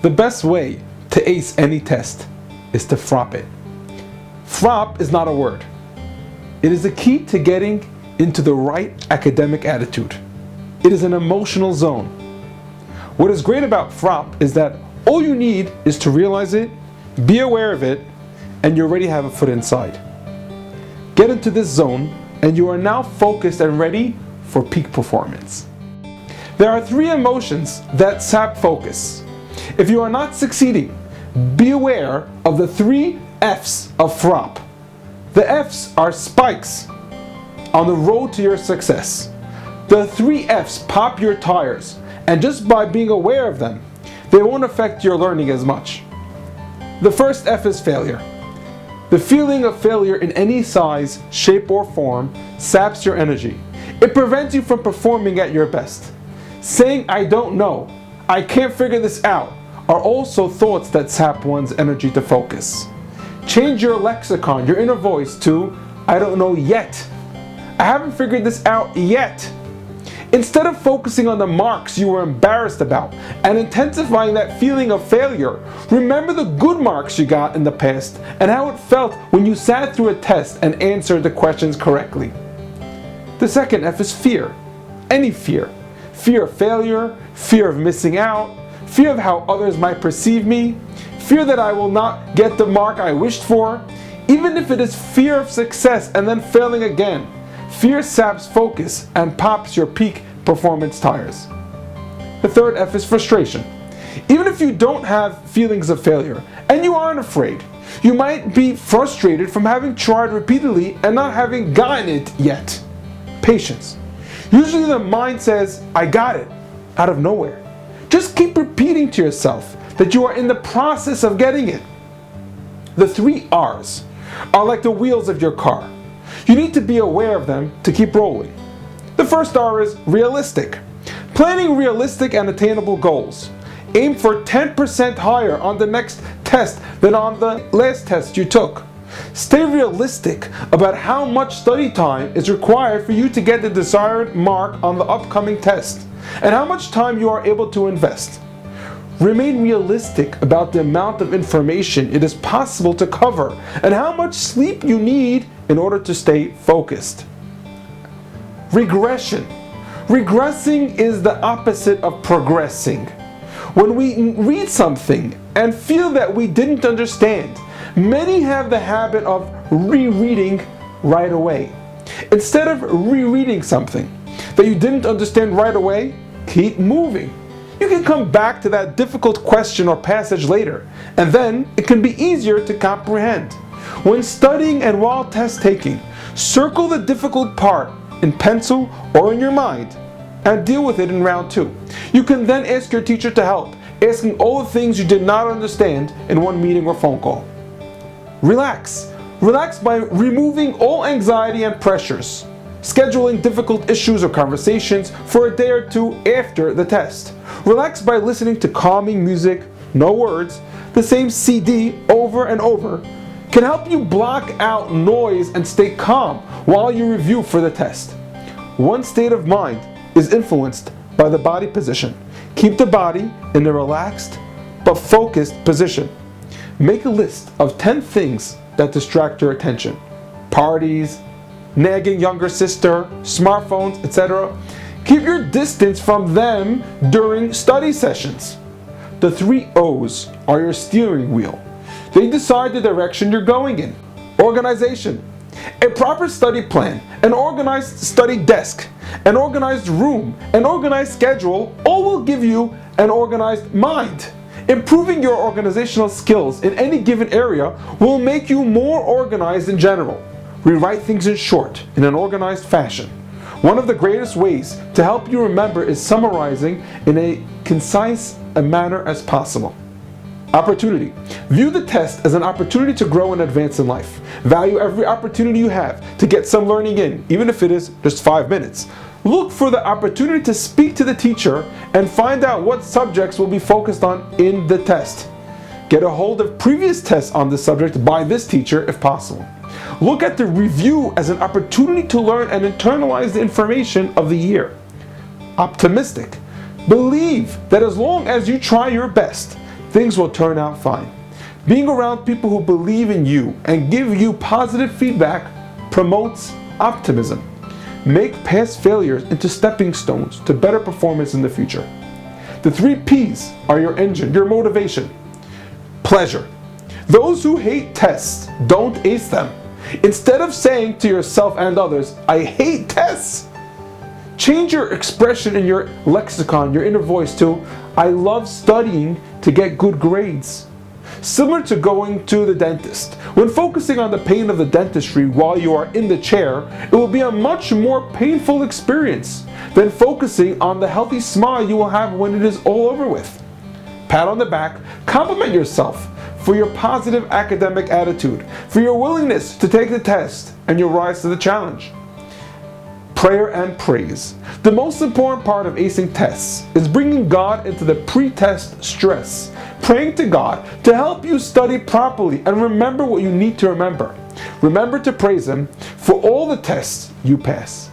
The best way to ace any test is to FROP it. FROP is not a word. It is the key to getting into the right academic attitude. It is an emotional zone. What is great about FROP is that all you need is to realize it, be aware of it, and you already have a foot inside. Get into this zone and you are now focused and ready for peak performance. There are 3 emotions that sap focus. If you are not succeeding, be aware of the 3 F's of FROP. The F's are spikes on the road to your success. The 3 F's pop your tires, and just by being aware of them, they won't affect your learning as much. The first F is failure. The feeling of failure in any size, shape, or form saps your energy. It prevents you from performing at your best. Saying, "I don't know," "I can't figure this out," are also thoughts that sap one's energy to focus. Change your lexicon, your inner voice, to "I don't know yet." "I haven't figured this out yet." Instead of focusing on the marks you were embarrassed about and intensifying that feeling of failure, remember the good marks you got in the past and how it felt when you sat through a test and answered the questions correctly. The second F is fear. Any fear. Fear of failure, fear of missing out, fear of how others might perceive me, fear that I will not get the mark I wished for. Even if it is fear of success and then failing again, fear saps focus and pops your peak performance tires. The third F is frustration. Even if you don't have feelings of failure and you aren't afraid, you might be frustrated from having tried repeatedly and not having gotten it yet. Patience. Usually the mind says, "I got it," out of nowhere. Just keep repeating to yourself that you are in the process of getting it. The 3 R's are like the wheels of your car. You need to be aware of them to keep rolling. The first R is realistic. Planning realistic and attainable goals. Aim for 10% higher on the next test than on the last test you took. Stay realistic about how much study time is required for you to get the desired mark on the upcoming test, and how much time you are able to invest. Remain realistic about the amount of information it is possible to cover and how much sleep you need in order to stay focused. Regression. Regressing is the opposite of progressing. When we read something and feel that we didn't understand, many have the habit of rereading right away. Instead of rereading something that you didn't understand right away, keep moving. You can come back to that difficult question or passage later, and then it can be easier to comprehend. When studying and while test taking, circle the difficult part in pencil or in your mind and deal with it in round 2. You can then ask your teacher to help, asking all the things you did not understand in one meeting or phone call. Relax. Relax by removing all anxiety and pressures. Scheduling difficult issues or conversations for a day or 2 after the test. Relax by listening to calming music, no words, the same CD over and over, can help you block out noise and stay calm while you review for the test. One state of mind is influenced by the body position. Keep the body in a relaxed but focused position. Make a list of 10 things that distract your attention. Parties, nagging younger sister, smartphones, etc. Keep your distance from them during study sessions. The 3 O's are your steering wheel. They decide the direction you're going in. Organization. A proper study plan, an organized study desk, an organized room, an organized schedule, all will give you an organized mind. Improving your organizational skills in any given area will make you more organized in general. Rewrite things in short, in an organized fashion. One of the greatest ways to help you remember is summarizing in a concise manner as possible. Opportunity. View the test as an opportunity to grow and advance in life. Value every opportunity you have to get some learning in, even if it is just 5 minutes. Look for the opportunity to speak to the teacher and find out what subjects will be focused on in the test. Get a hold of previous tests on this subject by this teacher if possible. Look at the review as an opportunity to learn and internalize the information of the year. Optimistic. Believe that as long as you try your best, things will turn out fine. Being around people who believe in you and give you positive feedback promotes optimism. Make past failures into stepping stones to better performance in the future. The 3 P's are your engine, your motivation. Pleasure. Those who hate tests don't ace them. Instead of saying to yourself and others, I hate tests, change your expression in your lexicon, your inner voice to, I love studying to get good grades. Similar to going to the dentist. When focusing on the pain of the dentistry while you are in the chair, it will be a much more painful experience than focusing on the healthy smile you will have when it is all over with. Pat on the back, compliment yourself for your positive academic attitude, for your willingness to take the test and your rise to the challenge. Prayer and praise. The most important part of acing tests is bringing God into the pre-test stress, praying to God to help you study properly and remember what you need to remember. Remember to praise Him for all the tests you pass.